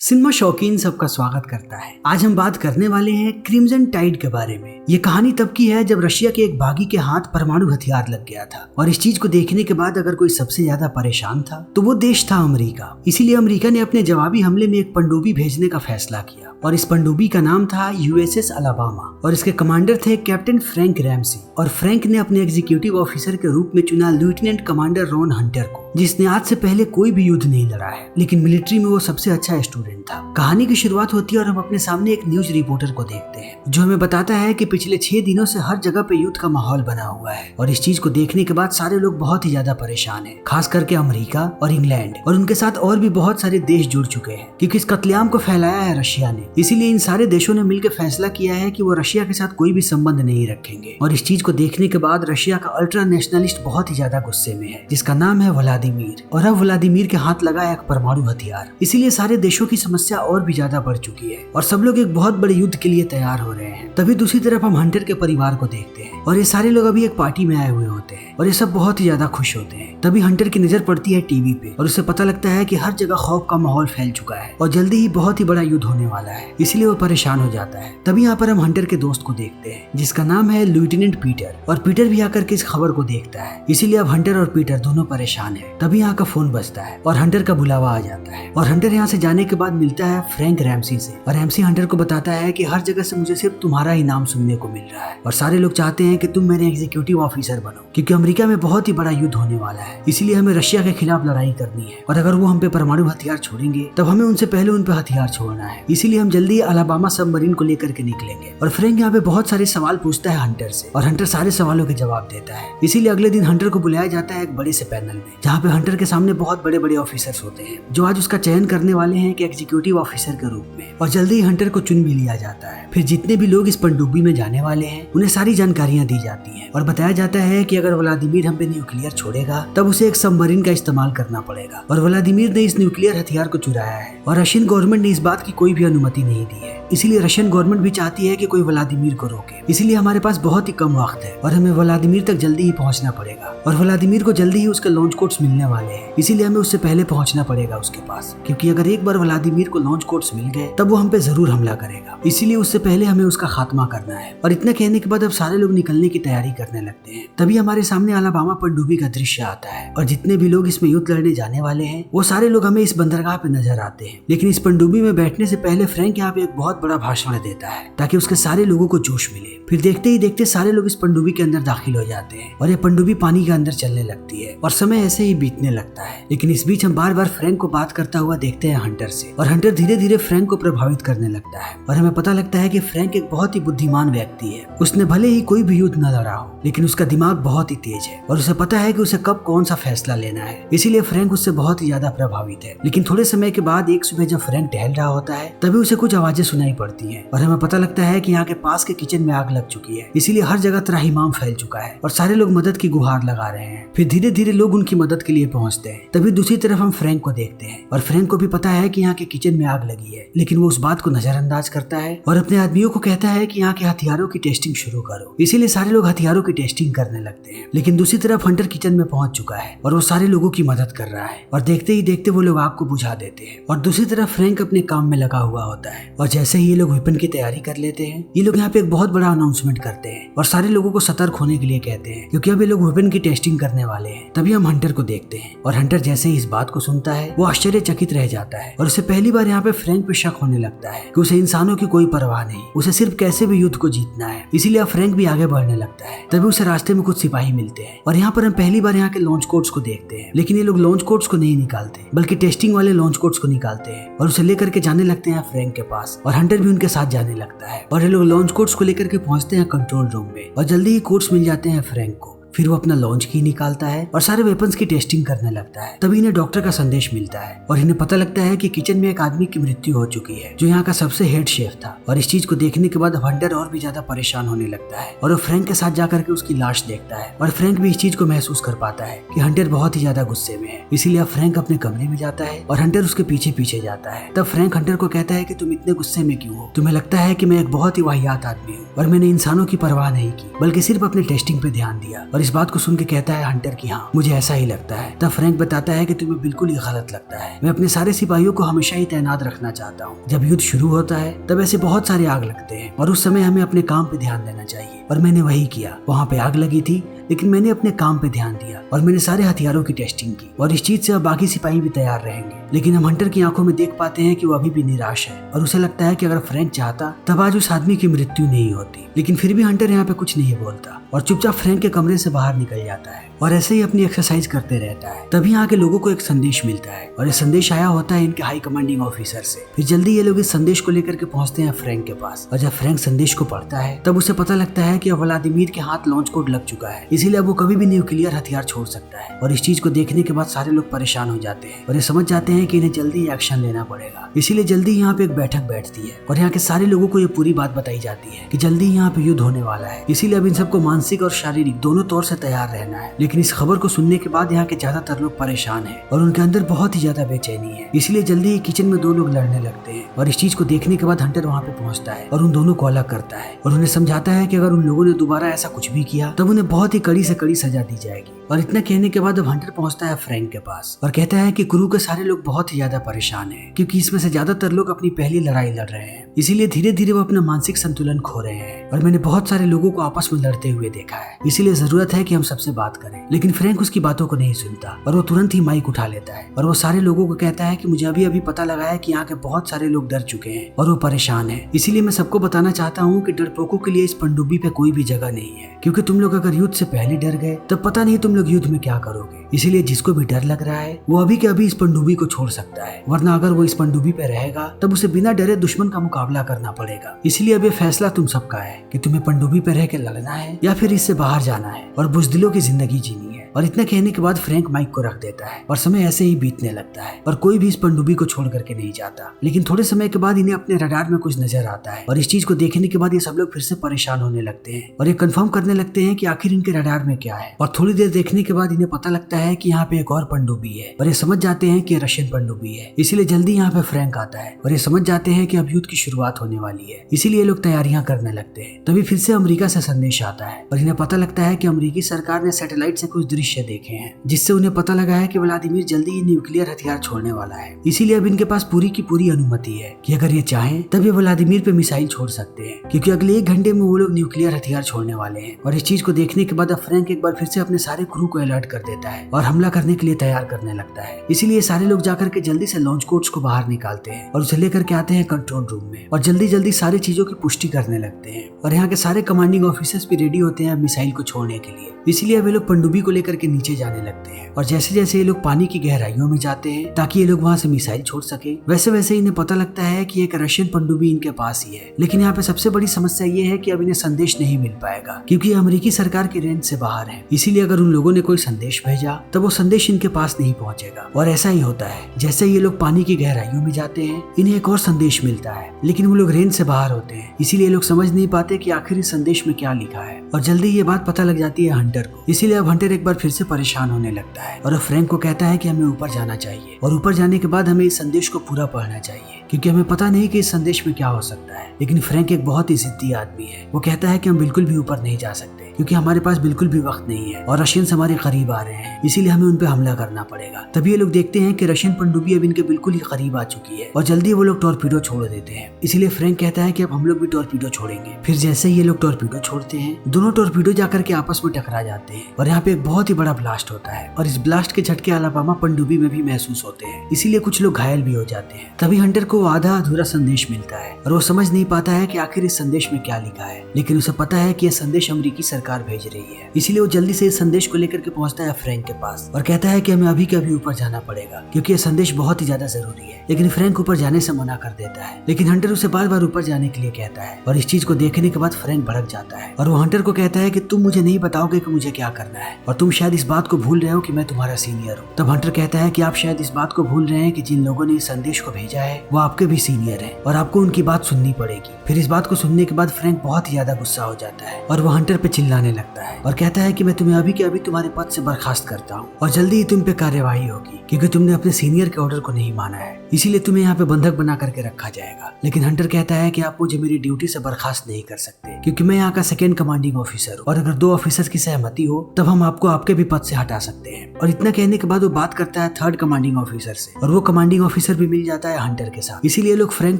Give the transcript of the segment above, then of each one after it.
Cinema शौकीन सबका स्वागत करता है। आज हम बात करने वाले हैं क्रिम्सन टाइड के बारे में। ये कहानी तब की है जब रशिया के एक बागी के हाथ परमाणु हथियार लग गया था और इस चीज को देखने के बाद अगर कोई सबसे ज्यादा परेशान था तो वो देश था अमेरिका। इसीलिए अमेरिका ने अपने जवाबी हमले में एक पनडुब्बी भेजने का फैसला किया और इस पनडुब्बी का नाम था यूएसएस अलाबामा और इसके कमांडर थे कैप्टन फ्रैंक रैमसी। और फ्रैंक ने अपने एग्जीक्यूटिव ऑफिसर के रूप में चुना लेफ्टिनेंट कमांडर रॉन हंटर को, जिसने आज से पहले कोई भी युद्ध नहीं लड़ा है लेकिन मिलिट्री में वो सबसे अच्छा स्टूडेंट था। कहानी की शुरुआत होती है और हम अपने सामने एक न्यूज रिपोर्टर को देखते हैं जो हमें बताता है कि पिछले 6 दिनों से हर जगह पे युद्ध का माहौल बना हुआ है और इस चीज को देखने के बाद सारे लोग बहुत ही ज्यादा परेशान हैं, खास करके अमेरिका और इंग्लैंड और उनके साथ और भी बहुत सारे देश जुड़ चुके हैं क्योंकि इस कत्लेआम को फैलाया है रशिया ने। इसीलिए इन सारे देशों ने मिलकर फैसला किया है कि वो रशिया के साथ कोई भी संबंध नहीं रखेंगे। और इस चीज को देखने के बाद रशिया का अल्ट्रा नेशनलिस्ट बहुत ही ज्यादा गुस्से में है जिसका नाम है व्लादिमीर। और अब व्लादिमीर के हाथ लगा एक परमाणु हथियार, इसीलिए सारे देशों की समस्या और भी ज्यादा बढ़ चुकी है और सब लोग एक बहुत बड़े युद्ध के लिए तैयार हो रहे हैं। तभी दूसरी तरफ हम हंटर के परिवार को देखते हैं और ये सारे लोग अभी एक पार्टी में आए हुए होते हैं और ये सब बहुत ही ज्यादा खुश होते हैं। तभी हंटर की नजर पड़ती है टीवी पे और उसे पता लगता है कि हर जगह खौफ का माहौल फैल चुका है और जल्दी ही बहुत ही बड़ा युद्ध होने वाला है, इसलिए वो परेशान हो जाता है। तभी यहाँ पर हम हंटर के दोस्त को देखते हैं जिसका नाम है लेफ्टिनेंट पीटर और पीटर भी आकर के इस खबर को देखता है, इसीलिए अब हंटर और पीटर दोनों परेशान है। तभी यहाँ का फोन बजता है और हंटर का बुलावा आ जाता है और हंटर यहाँ से जाने के बाद मिलता है फ्रैंक रैमसी से और रैमसी हंटर को बताता है कि हर जगह से मुझे सिर्फ तुम्हारा ही नाम सुनने को मिल रहा है और सारे लोग चाहते हैं कि तुम मेरे एग्जीक्यूटिव ऑफिसर बनो क्योंकि अमेरिका में बहुत ही बड़ा युद्ध होने वाला है, इसीलिए हमें रशिया के खिलाफ लड़ाई करनी है और अगर वो हम पे परमाणु हथियार छोड़ेंगे तब हमें उनसे पहले उन पे हथियार छोड़ना है, इसीलिए हम जल्दी अलाबामा सबमरीन को लेकर के निकलेंगे। और फ्रैंक यहाँ पे बहुत सारे सवाल पूछता है हंटर से और हंटर सारे सवालों के जवाब देता है। इसीलिए अगले दिन हंटर को बुलाया जाता है एक बड़े से पैनल में जहाँ पे हंटर के सामने बहुत बड़े बड़े ऑफिसर्स होते हैं जो आज उसका चयन करने वाले हैं कि एग्जीक्यूटिव ऑफिसर के रूप में। और जल्दी ही हंटर को चुन भी लिया जाता है। फिर जितने भी लोग इस पनडुब्बी में जाने वाले हैं उन्हें सारी जानकारियां दी जाती हैं और बताया जाता है कि अगर व्लादिमीर हम पे न्यूक्लियर छोड़ेगा तब उसे एक सबमरीन का इस्तेमाल करना पड़ेगा और व्लादिमीर ने इस न्यूक्लियर हथियार को चुराया है और रशियन गवर्नमेंट ने इस बात की कोई भी अनुमति नहीं दी है, इसीलिए रशियन गवर्नमेंट भी चाहती है कि कोई व्लादिमीर को रोके। इसीलिए हमारे पास बहुत ही कम वक्त है और हमें व्लादिमीर तक जल्दी ही पहुंचना पड़ेगा और व्लादिमीर को जल्दी ही उसके लॉन्च कोड्स मिलने वाले हैं, इसीलिए हमें उससे पहले पहुंचना पड़ेगा उसके पास क्योंकि अगर एक बार व्लादिमीर को लॉन्च कोड्स मिल गए तब वो हम पे जरूर हमला करेगा, इसीलिए उससे पहले हमें उसका खात्मा करना है। और इतना कहने के बाद अब सारे लोग निकलने की तैयारी करने लगते हैं। तभी हमारे सामने अलाबामा पनडुब्बी का दृश्य आता है और जितने भी लोग इसमें युद्ध लड़ने जाने वाले हैं वो सारे लोग हमें इस बंदरगाह पे नजर आते हैं। लेकिन इस पनडुब्बी में बैठने से पहले फ्रैंक यहाँ पे एक बहुत बड़ा भाषण देता है ताकि उसके सारे लोगों को जोश मिले। फिर देखते ही देखते सारे लोग इस पनडुब्बी के अंदर दाखिल हो जाते हैं और ये पनडुब्बी पानी के अंदर चलने लगती है और समय ऐसे ही बीतने लगता है। लेकिन इस बीच हम बार बार फ्रैंक को बात करता हुआ देखते हैं हंटर से और हंटर धीरे धीरे फ्रैंक को प्रभावित करने लगता है और हमें पता लगता है कि फ्रैंक एक बहुत ही बुद्धिमान व्यक्ति है। उसने भले ही कोई भी युद्ध न लड़ा हो लेकिन उसका दिमाग बहुत ही तेज है और उसे पता है कि उसे कब कौन सा फैसला लेना है, इसीलिए फ्रैंक उससे बहुत ही ज्यादा प्रभावित है। लेकिन थोड़े समय के बाद एक सुबह जब फ्रैंक टहल रहा होता है तभी उसे कुछ आवाजें सुनाई पड़ती हैं और हमें पता लगता है कि यहाँ के पास के किचन में आग लग चुकी है, इसीलिए हर जगह त्राहिमाम फैल चुका है और सारे लोग मदद की गुहार लगा रहे हैं। फिर धीरे धीरे लोग उनकी मदद के लिए पहुंचते हैं। तभी दूसरी तरफ हम फ्रैंक को देखते हैं और फ्रैंक को भी पता है कि यहाँ के किचन में आग लगी है, लेकिन वो उस बात को नजरअंदाज करता है और अपने आदमियों को कहता है कि यहाँ के हथियारों की टेस्टिंग शुरू करो। इसीलिए सारे लोग हथियारों की टेस्टिंग करने लगते हैं। लेकिन दूसरी तरफ हंटर किचन में पहुंच चुका है और वो सारे लोगों की मदद कर रहा है और देखते ही देखते वो लोग आग को बुझा देते हैं। और दूसरी तरफ फ्रैंक अपने काम में लगा हुआ होता है और जैसे ही ये लोग वेपन की तैयारी कर लेते हैं ये लोग यहाँ पे एक बहुत बड़ा अनाउंसमेंट करते हैं और सारे लोगों को सतर्क होने के लिए कहते हैं क्योंकि अब ये लोग वेपन की टेस्टिंग करने वाले हैं। तभी हम हंटर को देखते हैं और हंटर जैसे ही इस बात को सुनता है वो आश्चर्यचकित रह जाता है और उसे पहली बार यहाँ पे फ्रैंक पे शक होने लगता है कि उसे इंसानों की कोई परवाह नहीं, उसे सिर्फ कैसे भी युद्ध को जीतना है, इसीलिए अब फ्रैंक भी आगे बढ़ने लगता है। तभी उसे रास्ते में कुछ सिपाही मिलते हैं और यहाँ पर हम पहली बार यहाँ के लॉन्च कोड्स को देखते हैं, लेकिन ये लोग लॉन्च कोड्स को नहीं निकालते बल्कि टेस्टिंग वाले लॉन्च कोड्स को निकालते हैं और उसे लेकर के जाने लगते हैं फ्रैंक के पास और हंटर भी उनके साथ जाने लगता है और ये लोग लॉन्च कोड्स को लेकर के पहुंचते हैं कंट्रोल रूम में और जल्दी ही कोड्स मिल जाते हैं फ्रैंक को। फिर वो अपना लॉन्च की निकालता है और सारे वेपन्स की टेस्टिंग करने लगता है। तभी इन्हें डॉक्टर का संदेश मिलता है और इन्हें पता लगता है कि किचन में एक आदमी की मृत्यु हो चुकी है जो यहाँ का सबसे हेड शेफ था। और इस चीज को देखने के बाद हंटर और भी ज्यादा परेशान होने लगता है और वो फ्रैंक के साथ जाकर के उसकी लाश देखता है और फ्रैंक भी इस चीज को महसूस कर पाता है कि हंटर बहुत ही ज्यादा गुस्से में है, इसीलिए अब फ्रैंक अपने कमरे में जाता है और हंटर उसके पीछे पीछे जाता है। तब फ्रैंक हंटर को कहता है कि तुम इतने गुस्से में क्यों हो, तुम्हें लगता है कि मैं एक बहुत ही वाहियात आदमी हूँ और मैंने इंसानों की परवाह नहीं की बल्कि सिर्फ अपने टेस्टिंग पे ध्यान दिया और इस बात को सुन के कहता है हंटर कि हाँ मुझे ऐसा ही लगता है। तब फ्रैंक बताता है कि तुम्हें बिल्कुल ही गलत लगता है, मैं अपने सारे सिपाहियों को हमेशा ही तैनात रखना चाहता हूँ। जब युद्ध शुरू होता है तब ऐसे बहुत सारे आग लगते हैं और उस समय हमें अपने काम पे ध्यान देना चाहिए, और मैंने वही किया। वहाँ पे आग लगी थी लेकिन मैंने अपने काम पे ध्यान दिया और मैंने सारे हथियारों की टेस्टिंग की, और इस चीज से अब बाकी सिपाही भी तैयार रहेंगे। लेकिन हम हंटर की आंखों में देख पाते हैं कि वो अभी भी निराश है और उसे लगता है कि अगर फ्रैंक चाहता तब आज उस आदमी की मृत्यु नहीं होती। लेकिन फिर भी हंटर यहाँ पे कुछ नहीं बोलता और चुपचाप फ्रैंक के कमरे से बाहर निकल जाता है और ऐसे ही अपनी एक्सरसाइज करते रहता है। तभी यहाँ के लोगों को एक संदेश मिलता है और ये संदेश आया होता है इनके हाई कमांडिंग ऑफिसर से। फिर जल्दी ये लोग इस संदेश को लेकर के पहुंचते हैं फ्रैंक के पास, और जब फ्रैंक संदेश को पढ़ता है तब उसे पता लगता है कि अब व्लादिमीर के हाथ लॉन्च कोड लग चुका है, इसीलिए अब वो कभी भी न्यूक्लियर हथियार छोड़ सकता है। और इस चीज को देखने के बाद सारे लोग परेशान हो जाते हैं और ये समझ जाते हैं कि इन्हें जल्दी एक्शन लेना पड़ेगा। इसीलिए जल्दी यहाँ पे एक बैठक बैठती है और यहाँ के सारे लोगों को ये पूरी बात बताई जाती है कि जल्दी यहाँ पे युद्ध होने वाला है, इसीलिए अब इन सबको मानसिक और शारीरिक दोनों तौर से तैयार रहना है। लेकिन इस खबर को सुनने के बाद यहाँ के ज्यादातर लोग परेशान हैं और उनके अंदर बहुत ही ज्यादा बेचैनी है, इसलिए जल्दी ही किचन में दो लोग लड़ने लगते हैं। और इस चीज को देखने के बाद हंटर वहाँ पे पहुंचता है और उन दोनों को अलग करता है और उन्हें समझाता है कि अगर उन लोगों ने दोबारा ऐसा कुछ भी किया तब उन्हें बहुत ही कड़ी से कड़ी सजा दी जाएगी। और इतना कहने के बाद अब हंटर पहुंचता है फ्रैंक के पास और कहता है कि क्रू के सारे लोग बहुत ही ज्यादा परेशान हैं, क्योंकि इसमें से ज्यादातर लोग अपनी पहली लड़ाई लड़ रहे हैं, इसीलिए धीरे धीरे वो अपना मानसिक संतुलन खो रहे हैं। और मैंने बहुत सारे लोगों को आपस में लड़ते हुए देखा है, इसीलिए जरूरत है कि हम सबसे बात करें। लेकिन फ्रैंक उसकी बातों को नहीं सुनता और वो तुरंत ही माइक उठा लेता है और वो सारे लोगों को कहता है कि मुझे अभी अभी पता लगा है कि यहाँ के बहुत सारे लोग डर चुके हैं और वो परेशान है, इसीलिए मैं सबको बताना चाहता हूँ कि डरपोकों के लिए इस पनडुब्बी पे कोई भी जगह नहीं है, क्योंकि तुम लोग अगर युद्ध से पहले डर गए तब पता नहीं तुम लोग युद्ध में क्या करोगे। इसीलिए जिसको भी डर लग रहा है वो अभी के अभी इस पनडुब्बी को छोड़ सकता है, वरना अगर वो इस पनडुब्बी पे रहेगा तब उसे बिना डरे दुश्मन का मुकाबला करना पड़ेगा। इसलिए अब ये फैसला तुम सबका है कि तुम्हें पनडुब्बी पे रह के लड़ना है या फिर इससे बाहर जाना है और बुज़दिलों की जिंदगी जीनी है। और इतना कहने के बाद फ्रैंक माइक को रख देता है और समय ऐसे ही बीतने लगता है और कोई भी इस पनडुब्बी को छोड़ करके नहीं जाता। लेकिन थोड़े समय के बाद इन्हें अपने रडार में कुछ नजर आता है और इस चीज को देखने के बाद ये सब लोग फिर से परेशान होने लगते हैं और ये कंफर्म करने लगते हैं कि आखिर इनके रडार में क्या है। और थोड़ी देर देखने के बाद इन्हें पता लगता है कि यहाँ पे एक और पनडुब्बी है और ये समझ जाते हैं कि ये रशियन पनडुब्बी है, इसीलिए जल्दी यहाँ पे फ्रैंक आता है और ये समझ जाते हैं कि अब युद्ध की शुरुआत होने वाली है, इसीलिए लोग तैयारियां करने लगते हैं। तभी फिर से अमेरिका से संदेश आता है और इन्हें पता लगता है कि अमेरिकी सरकार ने सैटेलाइट से कुछ दृश्य देखे हैं जिससे उन्हें पता लगा है कि व्लादिमीर जल्दी ही न्यूक्लियर हथियार छोड़ने वाला है। इसीलिए अब इनके पास पूरी की पूरी अनुमति है कि अगर ये चाहें तब ये व्लादिमीर पे मिसाइल छोड़ सकते हैं, क्योंकि अगले 1 घंटे में वो लोग न्यूक्लियर हथियार छोड़ने वाले हैं। और इस चीज को देखने के बाद अब फ्रैंक एक बार फिर से अपने सारे क्रू को अलर्ट कर देता है और हमला करने के लिए तैयार करने लगता है। इसीलिए सारे लोग जाकर के जल्दी से लॉन्च कोड्स को बाहर निकालते हैं और उसे लेकर के आते हैं कंट्रोल रूम में और जल्दी जल्दी सारी चीजों की पुष्टि करने लगते हैं। और यहाँ के सारे कमांडिंग ऑफिसर्स भी रेडी होते हैं मिसाइल को छोड़ने के लिए, इसीलिए वे लोग पनडुब्बी को लेकर के नीचे जाने लगते हैं। और जैसे जैसे ये लोग पानी की गहराइयों में जाते हैं ताकि ये लोग वहाँ से मिसाइल छोड़ सके, वैसे वैसे इन्हें पता लगता है कि एक रशियन पनडुब्बी इनके पास ही है। लेकिन यहाँ पे सबसे बड़ी समस्या ये है कि अब इन्हें संदेश नहीं मिल पाएगा, क्योंकि अमेरिकी सरकार की रेंज से बाहर है। इसीलिए अगर उन लोगों ने कोई संदेश भेजा तब वो संदेश इनके पास नहीं पहुंचेगा। और ऐसा ही होता है, जैसे ये लोग पानी की गहराइयों में जाते हैं इन्हें एक और संदेश मिलता है, लेकिन वो लोग रेंज से बाहर होते हैं, इसीलिए लोग समझ नहीं पाते कि आखिर इस संदेश में क्या लिखा है। और जल्दी ये बात पता लग जाती है हंटर को, इसीलिए अब हंटर एक बार फिर से परेशान होने लगता है और फ्रैंक को कहता है कि हमें ऊपर जाना चाहिए और ऊपर जाने के बाद हमें इस संदेश को पूरा पढ़ना चाहिए, क्योंकि हमें पता नहीं कि इस संदेश में क्या हो सकता है। लेकिन फ्रैंक एक बहुत ही जिद्दी आदमी है, वो कहता है कि हम बिल्कुल भी ऊपर नहीं जा सकते क्योंकि हमारे पास बिल्कुल भी वक्त नहीं है और रशियंस हमारे करीब आ रहे हैं, इसीलिए हमें उन पे हमला करना पड़ेगा। तभी ये लोग देखते हैं कि रशियन पनडुब्बी अब इनके बिल्कुल ही करीब आ चुकी है और जल्दी वो लोग टॉर्पीडो छोड़ देते हैं। इसीलिए फ्रैंक कहता है कि अब हम लोग भी टॉर्पीडो छोड़ेंगे। फिर जैसे ही ये लोग टॉर्पीडो छोड़ते हैं दोनों टॉर्पीडो जाकर के आपस में टकरा जाते हैं और यहाँ पे एक बहुत ही बड़ा ब्लास्ट होता है और इस ब्लास्ट के झटके अलाबामा पनडुब्बी में भी महसूस होते हैं, इसीलिए कुछ लोग घायल भी हो जाते हैं। तभी हंटर को आधा अधूरा संदेश मिलता है और वो समझ नहीं पाता है कि आखिर इस संदेश में क्या लिखा है, लेकिन उसे पता है कि यह संदेश अमेरिकी सरकार भेज रही है। इसीलिए वो जल्दी से इस संदेश को लेकर के पहुंचता है फ्रैंक के पास और कहता है कि हमें अभी के अभी ऊपर जाना पड़ेगा क्योंकि यह संदेश बहुत ही ज्यादा जरूरी है। लेकिन फ्रैंक ऊपर जाने से मना कर देता है, लेकिन हंटर उसे बार बार ऊपर जाने के लिए कहता है और इस चीज को देखने के बाद फ्रैंक भड़क जाता है और वो हंटर को कहता है कि तुम मुझे नहीं बताओगे कि मुझे क्या करना है और तुम शायद इस बात को भूल रहे हो कि मैं तुम्हारा सीनियर हूँ। तब हंटर कहता है कि आप शायद इस बात को भूल रहे हैं कि जिन लोगों ने इस संदेश को भेजा है वो आपके भी सीनियर हैं और आपको उनकी बात सुननी पड़ेगी। फिर इस बात को सुनने के बाद फ्रैंक बहुत ही ज्यादा गुस्सा हो जाता है और वो हंटर पे चिल्लाने लगता है और कहता है कि मैं तुम्हें अभी के अभी तुम्हारे पद से बर्खास्त करता हूँ और जल्दी ही तुम पे कार्यवाही होगी क्योंकि तुमने अपने सीनियर के ऑर्डर को नहीं माना है। इसीलिए तुम्हें यहाँ पे बंधक बना करके रखा जाएगा। लेकिन हंटर कहता है कि आप मुझे मेरी ड्यूटी से बर्खास्त नहीं कर सकते, क्योंकि मैं यहाँ का सेकंड कमांडिंग ऑफिसर हूँ और अगर 2 ऑफिसर की सहमति हो तब हम आपको आपके भी पद से हटा सकते हैं। और इतना कहने के बाद वो बात करता है 3rd कमांडिंग ऑफिसर से और वो कमांडिंग ऑफिसर भी मिल जाता है हंटर के साथ। इसीलिए लोग फ्रैंक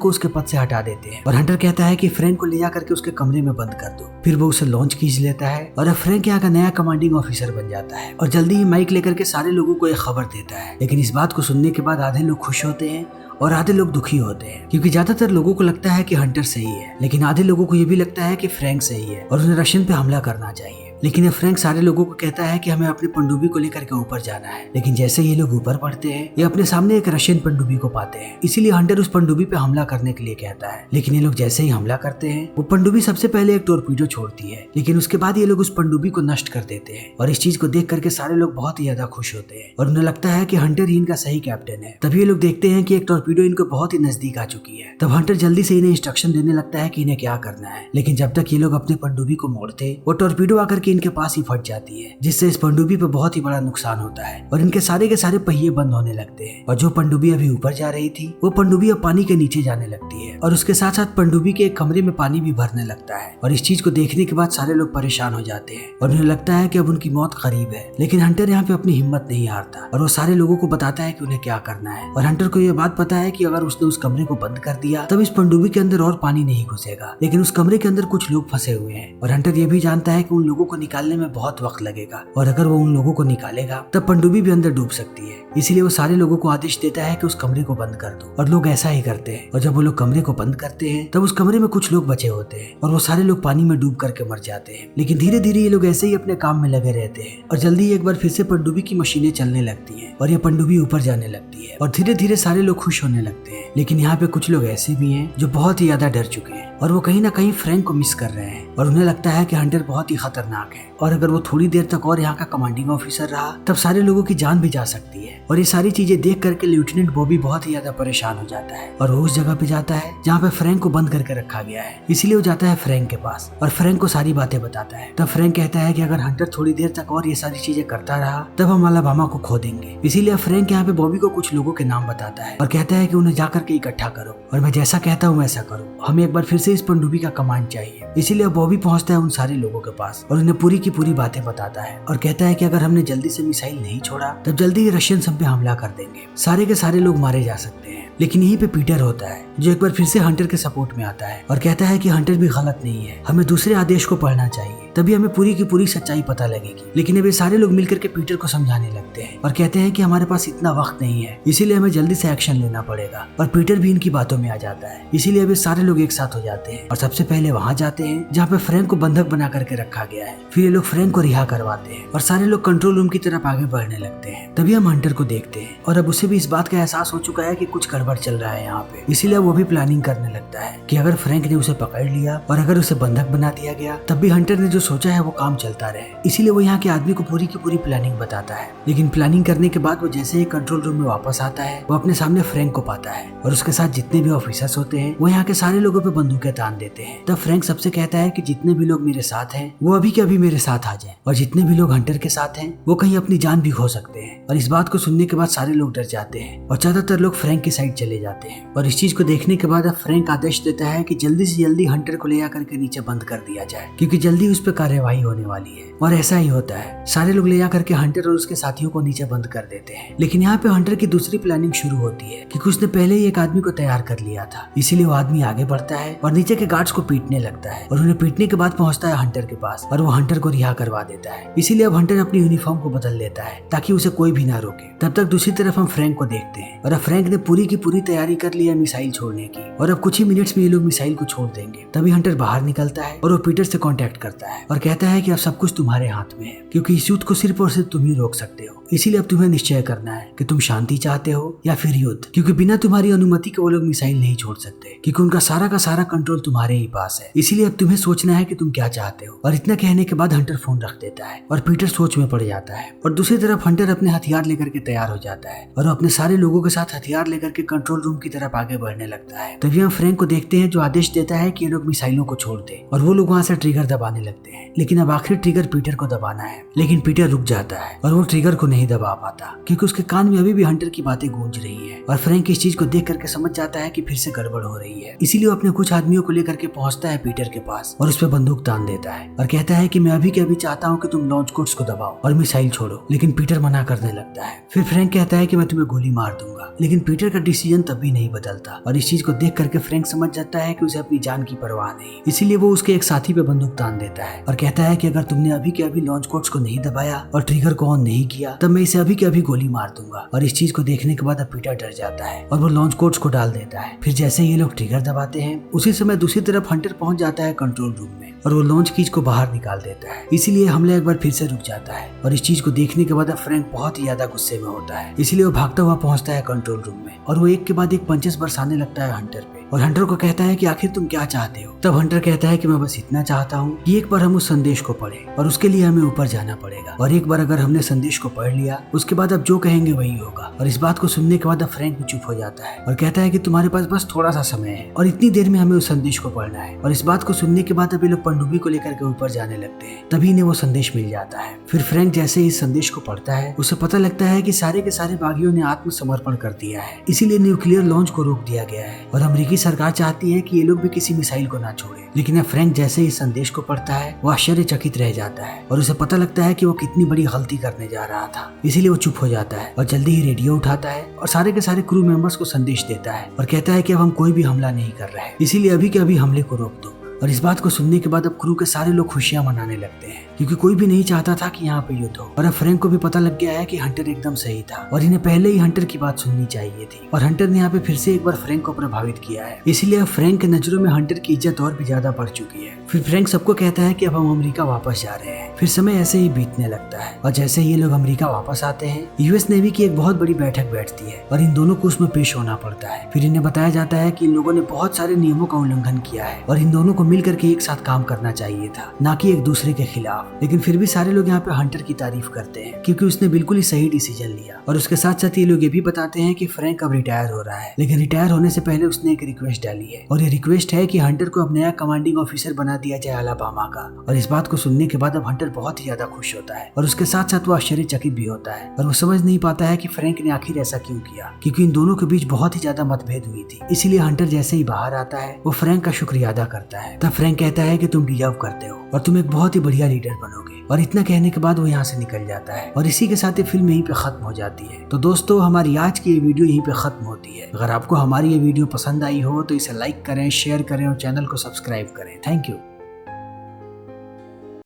को उसके पद से हटा देते हैं और हंटर कहता है कि फ्रैंक को ले जा करके उसके कमरे में बंद कर दो। फिर वो उसे लॉन्च खींच लेता है और अब फ्रैंक यहाँ का नया कमांडिंग ऑफिसर बन जाता है और जल्दी ही माइक लेकर के सारे लोगों को एक खबर देता है। लेकिन इस बात को सुनने के बाद आधे लोग खुश होते हैं और आधे लोग दुखी होते हैं, क्योंकि ज्यादातर लोगों को लगता है कि हंटर सही है, लेकिन आधे लोगों को ये भी लगता है कि फ्रैंक सही है और उन्हें रशियन पे हमला करना चाहिए। लेकिन ये फ्रैंक सारे लोगों को कहता है कि हमें अपनी पनडुब्बी को लेकर के ऊपर जाना है। लेकिन जैसे ये लोग ऊपर बढ़ते हैं ये अपने सामने एक रशियन पनडुब्बी को पाते हैं, इसीलिए हंटर उस पनडुब्बी पे हमला करने के लिए कहता है। लेकिन ये लोग जैसे ही हमला करते हैं वो पनडुब्बी सबसे पहले एक टोरपीडो छोड़ती है, लेकिन उसके बाद ये लोग उस पनडुब्बी को नष्ट कर देते हैं और इस चीज को देख करके सारे लोग बहुत ही ज्यादा खुश होते हैं और उन्हें लगता है कि हंटर ही इनका सही कैप्टन है। तभी ये लोग देखते हैं कि एक टोरपीडो इनको बहुत ही नजदीक आ चुकी है। तब हंटर जल्दी से इन्हें इंस्ट्रक्शन देने लगता है कि इन्हें क्या करना है। लेकिन जब तक ये लोग अपने पनडुब्बी को मोड़ते वो टोरपीडो आकर के इनके पास ही फट जाती है, जिससे इस पनडुब्बी पे बहुत ही बड़ा नुकसान होता है और इनके सारे के सारे पहिए बंद होने लगते हैं और जो पनडुब्बी अभी ऊपर जा रही थी वो पनडुब्बी अब पानी के नीचे जाने लगती है और उसके साथ साथ पनडुब्बी के एक कमरे में पानी भी भरने लगता है। और इस चीज को देखने के बाद सारे लोग परेशान हो जाते हैं और उन्हें लगता है कि अब उनकी मौत करीब है। लेकिन हंटर यहाँ पे अपनी हिम्मत नहीं हारता और वो सारे लोगों को बताता है कि उन्हें क्या करना है। और हंटर को यह बात पता है कि अगर उसने उस कमरे को बंद कर दिया तब इस पनडुब्बी के अंदर और पानी नहीं घुसेगा, लेकिन उस कमरे के अंदर कुछ लोग फंसे हुए हैं और हंटर ये भी जानता है कि उन लोगों को निकालने में बहुत वक्त लगेगा और अगर वो उन लोगों को निकालेगा तब पनडुब्बी भी अंदर डूब सकती है। इसीलिए वो सारे लोगों को आदेश देता है कि उस कमरे को बंद कर दो और लोग ऐसा ही करते हैं। और जब वो लोग कमरे को बंद करते हैं तब उस कमरे में कुछ लोग बचे होते हैं और वो सारे लोग पानी में डूब करके मर जाते हैं। लेकिन धीरे धीरे ये लोग ऐसे ही अपने काम में लगे रहते हैं और जल्दी एक बार फिर से पनडुब्बी की मशीनें चलने लगती हैं और ये पनडुब्बी ऊपर जाने लगती है और धीरे धीरे सारे लोग खुश होने लगते हैं। लेकिन यहाँ पे कुछ लोग ऐसे भी हैं जो बहुत ही ज्यादा डर चुके हैं और वो कहीं ना कहीं फ्रैंक को मिस कर रहे हैं और उन्हें लगता है कि हंटर बहुत ही खतरनाक है और अगर वो थोड़ी देर तक और यहाँ का कमांडिंग ऑफिसर रहा तब सारे लोगों की जान भी जा सकती है। और ये सारी चीजें देख करके लेफ्टिनेंट बॉबी बहुत ही ज्यादा परेशान हो जाता है और वो उस जगह पे जाता है जहाँ पे फ्रैंक को बंद करके रखा गया है। इसीलिए वो जाता है फ्रैंक के पास और फ्रैंक को सारी बातें बताता है। तब फ्रैंक कहता है कि अगर हंटर थोड़ी देर तक और ये सारी चीजें करता रहा तब हम अलाबामा को खो देंगे। इसीलिए फ्रैंक यहाँ पे बॉबी को कुछ लोगों के नाम बताता है और कहता है कि उन्हें जाकर के इकट्ठा करो और मैं जैसा कहता हूँ वैसा करो, हमें एक बार फिर से इस पनडुब्बी का कमांड चाहिए। इसीलिए बॉबी पहुंचता है उन सारे लोगों के पास और उन्हें पूरी की पूरी बातें बताता है और कहता है कि अगर हमने जल्दी से मिसाइल नहीं छोड़ा तब जल्दी ही रशियन हम पे हमला कर देंगे, सारे के सारे लोग मारे जा सकते हैं। लेकिन यहीं पे पीटर होता है जो एक बार फिर से हंटर के सपोर्ट में आता है और कहता है कि हंटर भी गलत नहीं है, हमें दूसरे आदेश को पढ़ना चाहिए, तभी हमें पूरी की पूरी सच्चाई पता लगेगी। लेकिन अब ये सारे लोग मिलकर के पीटर को समझाने लगते हैं और कहते हैं कि हमारे पास इतना वक्त नहीं है, इसीलिए हमें जल्दी से एक्शन लेना पड़ेगा। और पीटर भी इनकी बातों में आ जाता है। इसीलिए अब ये सारे लोग एक साथ हो जाते हैं और सबसे पहले वहाँ जाते हैं जहाँ पे फ्रैंक को बंधक बना करके रखा गया है। फिर ये लोग फ्रैंक को रिहा करवाते हैं और सारे लोग कंट्रोल रूम की तरफ आगे बढ़ने लगते हैं। तभी हम हंटर को देखते हैं और अब उसे भी इस बात का एहसास हो चुका है कि कुछ गड़बड़ चल रहा है यहाँ पे। इसीलिए वो भी प्लानिंग करने लगता है कि अगर फ्रैंक ने उसे पकड़ लिया और अगर उसे बंधक बना दिया गया तब भी हंटर ने जो सोचा है वो काम चलता रहे। इसीलिए वो यहाँ के आदमी को पूरी की पूरी प्लानिंग बताता है। लेकिन प्लानिंग करने के बाद वो जैसे ही कंट्रोल रूम में वापस आता है वो अपने सामने फ्रैंक को पाता है और उसके साथ जितने भी ऑफिसर्स होते हैं वो यहाँ के सारे लोगों पे बंदूकें तान देते हैं। तब फ्रैंक सबसे कहता है कि जितने भी लोग मेरे साथ हैं वो अभी के अभी मेरे साथ आ जाएं और जितने भी लोग हंटर के साथ हैं वो कहीं अपनी जान भी खो सकते हैं। और इस बात को सुनने के बाद सारे लोग डर जाते हैं और ज्यादातर लोग फ्रैंक की साइड चले जाते हैं। और इस चीज को देखने के बाद अब फ्रैंक आदेश देता है कि जल्दी से जल्दी हंटर को ले जाकर के नीचे बंद कर दिया जाए, क्योंकि जल्दी उस पर कार्यवाही होने वाली है। और ऐसा ही होता है, सारे लोग ले जाकर के हंटर और उसके साथियों को नीचे बंद कर देते हैं। लेकिन यहाँ पे हंटर की दूसरी प्लानिंग शुरू होती है, क्योंकि उसने पहले ही एक आदमी को तैयार कर लिया था। इसीलिए वो आदमी आगे बढ़ता है और नीचे के गार्ड्स को पीटने लगता है और उन्हें पीटने के बाद पहुंचता है हंटर के पास और वो हंटर को रिहा करवा देता है। इसीलिए अब हंटर अपनी यूनिफॉर्म को बदल लेता है ताकि उसे कोई भी ना रोके। तब तक दूसरी तरफ हम फ्रैंक को देखते हैं और अब फ्रैंक ने पूरी की पूरी तैयारी कर ली है मिसाइल छोड़ने की और अब कुछ ही मिनट्स में ये लोग मिसाइल को छोड़ देंगे। तभी हंटर बाहर निकलता है और वो पीटर से कांटेक्ट करता है और कहता है कि अब सब कुछ तुम्हारे हाथ में है, क्योंकि इस युद्ध को सिर्फ और सिर्फ तुम ही रोक सकते हो। इसीलिए अब तुम्हें निश्चय करना है कि तुम शांति चाहते हो या फिर युद्ध, क्योंकि बिना तुम्हारी अनुमति के वो लोग मिसाइल नहीं छोड़ सकते, क्योंकि उनका सारा का सारा कंट्रोल तुम्हारे ही पास है। इसीलिए अब तुम्हें सोचना है कि तुम क्या चाहते हो। और इतना कहने के बाद हंटर फोन रख देता है और पीटर सोच में पड़ जाता है। और दूसरी तरफ हंटर अपने हथियार लेकर के तैयार हो जाता है और अपने सारे लोगों के साथ हथियार लेकर के कंट्रोल रूम की तरफ आगे बढ़ने लगता है। तभी हम फ्रैंक को देखते हैं जो आदेश देता है कि ये लोग मिसाइलों को छोड़ दे और वो लोग वहाँ से ट्रिगर दबाने लगते हैं। लेकिन अब आखिरी ट्रिगर पीटर को दबाना है, लेकिन पीटर रुक जाता है और वो ट्रिगर को नहीं दबा पाता क्योंकि उसके कान में अभी भी हंटर की बातें गूंज रही है। और फ्रैंक इस चीज को देख करके समझ जाता है कि फिर से गड़बड़ हो रही है। इसीलिए वो अपने कुछ आदमियों को लेकर के पहुंचता है पीटर के पास और उस पर बंदूक तान देता है और कहता है कि मैं अभी के अभी चाहता हूँ कि तुम लॉन्च कोड्स को दबाओ और मिसाइल छोड़ो। लेकिन पीटर मना करने लगता है। फिर फ्रैंक कहता है कि मैं तुम्हें गोली मार दूंगा, लेकिन पीटर का डिसीजन तभी नहीं बदलता। और इस चीज को देख करके फ्रैंक समझ जाता है कि उसे अपनी जान की परवाह नहीं। इसीलिए वो उसके एक साथी पे बंदूक तान देता है और कहता है कि अगर तुमने अभी के अभी लॉन्च कोड्स को नहीं दबाया और ट्रिगर को ऑन नहीं किया तब मैं इसे अभी के अभी गोली मार दूंगा। और इस चीज को देखने के बाद अब पीटर डर जाता है और वो लॉन्च कोड्स को डाल देता है। फिर जैसे ये लोग ट्रिगर दबाते हैं उसी समय दूसरी तरफ हंटर पहुंच जाता है कंट्रोल रूम में और वो लॉन्च कीज को बाहर निकाल देता है। इसीलिए हमला एक बार फिर से रुक जाता है और इस चीज को देखने के बाद अब फ्रैंक बहुत ही ज्यादा गुस्से में होता है। इसीलिए वो भागता हुआ पहुंचता है कंट्रोल रूम में और वो एक के बाद एक पंचेस बरसाने लगता है हंटर पे और हंटर को कहता है कि आखिर तुम क्या चाहते हो। तब हंटर कहता है कि मैं बस इतना चाहता हूँ कि एक बार हम उस संदेश को पढ़ें और उसके लिए हमें ऊपर जाना पड़ेगा और एक बार अगर हमने संदेश को पढ़ लिया उसके बाद अब जो कहेंगे वही होगा। और इस बात को सुनने के बाद अब फ्रैंक भी चुप हो जाता है और कहता है कि तुम्हारे पास बस थोड़ा सा समय है और इतनी देर में हमें उस संदेश को पढ़ना है। और इस बात को सुनने के बाद अभी लोग पनडुब्बी को लेकर के ऊपर जाने लगते हैं। तभी इन्हें वो संदेश मिल जाता है। फिर फ्रैंक जैसे इस संदेश को पढ़ता है उसे पता लगता है कि सारे के सारे बागियों ने आत्मसमर्पण कर दिया है, इसीलिए न्यूक्लियर लॉन्च को रोक दिया गया है और अमेरिकी सरकार चाहती है कि ये लोग भी किसी मिसाइल को ना छोड़े। लेकिन अब फ्रैंक जैसे इस संदेश को पढ़ता है वो आश्चर्यचकित रह जाता है और उसे पता लगता है कि वो कितनी बड़ी गलती करने जा रहा था। इसीलिए वो चुप हो जाता है और जल्दी ही रेडियो उठाता है और सारे के सारे क्रू मेंबर्स को संदेश देता है और कहता है कि अब हम कोई भी हमला नहीं कर रहे हैं, इसीलिए अभी के अभी हमले को रोक दो। और इस बात को सुनने के बाद अब क्रू के सारे लोग खुशियां मनाने लगते हैं क्योंकि कोई भी नहीं चाहता था कि यहाँ पे युद्ध हो। और अब फ्रैंक को भी पता लग गया है कि हंटर एकदम सही था और इन्हें पहले ही हंटर की बात सुननी चाहिए थी और हंटर ने यहाँ पे फिर से एक बार फ्रैंक को प्रभावित किया है। इसीलिए अब फ्रैंक के नजरों में हंटर की इज्जत और भी ज्यादा बढ़ चुकी है। फिर फ्रैंक सबको कहता है कि अब हम अमेरिका वापस जा रहे हैं। फिर समय ऐसे ही बीतने लगता है और जैसे ही ये लोग अमेरिका वापस आते हैं यूएस नेवी की एक बहुत बड़ी बैठक बैठती है और इन दोनों को उसमें पेश होना पड़ता है। फिर इन्हें बताया जाता है कि इन लोगों ने बहुत सारे नियमों का उल्लंघन किया है और इन दोनों को मिलकर के एक साथ काम करना चाहिए था, ना कि एक दूसरे के खिलाफ। लेकिन फिर भी सारे लोग यहाँ पे हंटर की तारीफ करते हैं क्योंकि उसने बिल्कुल ही सही डिसीजन लिया। और उसके साथ साथ ये लोग ये भी बताते हैं कि फ्रैंक अब रिटायर हो रहा है, लेकिन रिटायर होने से पहले उसने एक रिक्वेस्ट डाली है और ये रिक्वेस्ट है कि हंटर को अब नया कमांडिंग ऑफिसर बना दिया जाए अलाबामा का। और इस बात को सुनने के बाद अब हंटर बहुत ही ज्यादा खुश होता है और उसके साथ साथ वो आश्चर्यचकित भी होता है और वो समझ नहीं पाता है कि फ्रैंक ने आखिर ऐसा क्यों किया, क्योंकि इन दोनों के बीच बहुत ही ज्यादा मतभेद हुई थी। इसीलिए हंटर जैसे ही बाहर आता है वो फ्रैंक का शुक्रिया अदा करता है। तब फ्रैंक कहता है कि तुम डिजर्व करते हो और तुम एक बहुत ही बढ़िया लीडर बनोगे। और इतना कहने के बाद वो यहाँ से निकल जाता है और इसी के साथ ये फिल्म यहीं पे खत्म हो जाती है। तो दोस्तों हमारी आज की ये वीडियो यहीं पे खत्म होती है। अगर आपको हमारी ये वीडियो पसंद आई हो तो इसे लाइक करें, शेयर करें और चैनल को सब्सक्राइब करें। Thank you.